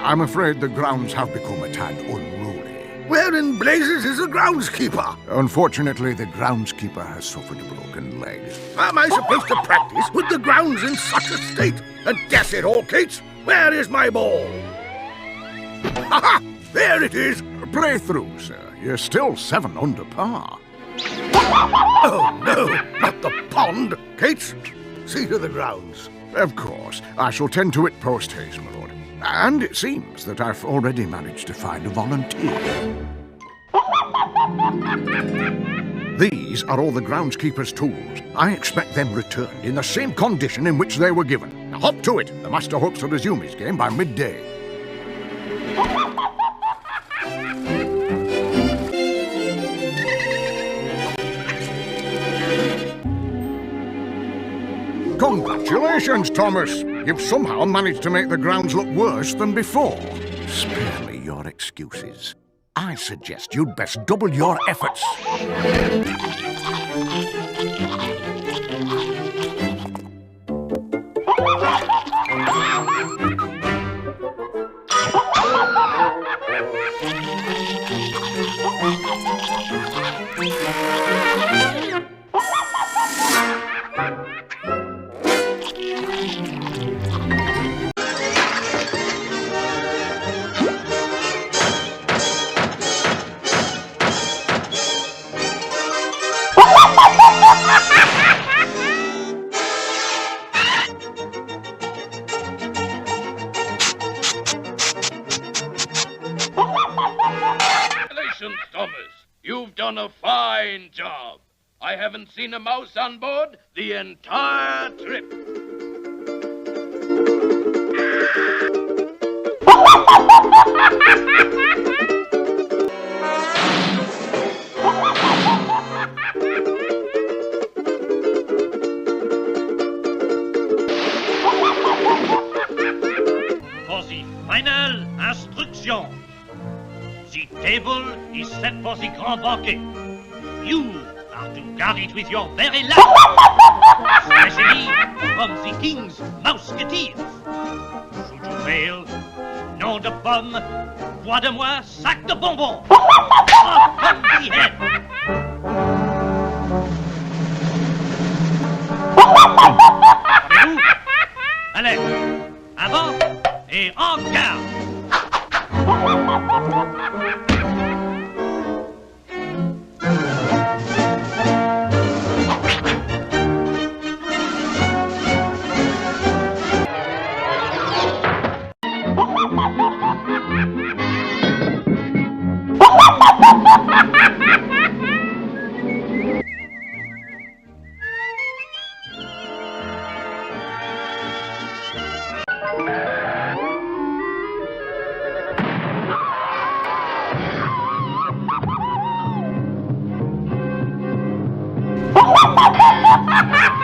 I'm afraid the grounds have become a tad unruly. Where in blazes is the groundskeeper? Unfortunately, the groundskeeper has suffered a broken leg. Am I supposed to practice with the grounds in such a state? And guess it all, Kate, where is my ball? Ha-ha! There it is! Play through, sir. You're still 7 under par. Oh, no, not the pond. Kate, see to the grounds. Of course. I shall tend to it post-haste, my lord. And it seems that I've already managed to find a volunteer. These are all the groundskeeper's tools. I expect them returned in the same condition in which they were given. Now hop to it. The master hopes to resume his game by midday. Congratulations, Thomas! You've somehow managed to make the grounds look worse than before. Spare me your excuses. I suggest you'd best double your efforts. Congratulations, Thomas. You've done a fine job. I haven't seen a mouse on board the entire trip. For the final instruction. The table is set for the grand banquet. You are to guard it with your very life, especially from the king's mousquetaires. Should you fail, nom de pomme, bois de moi, sac de bonbons. Off from the head. Comprenez-vous? Allez, avant et en garde. Ha ha ha ha ha!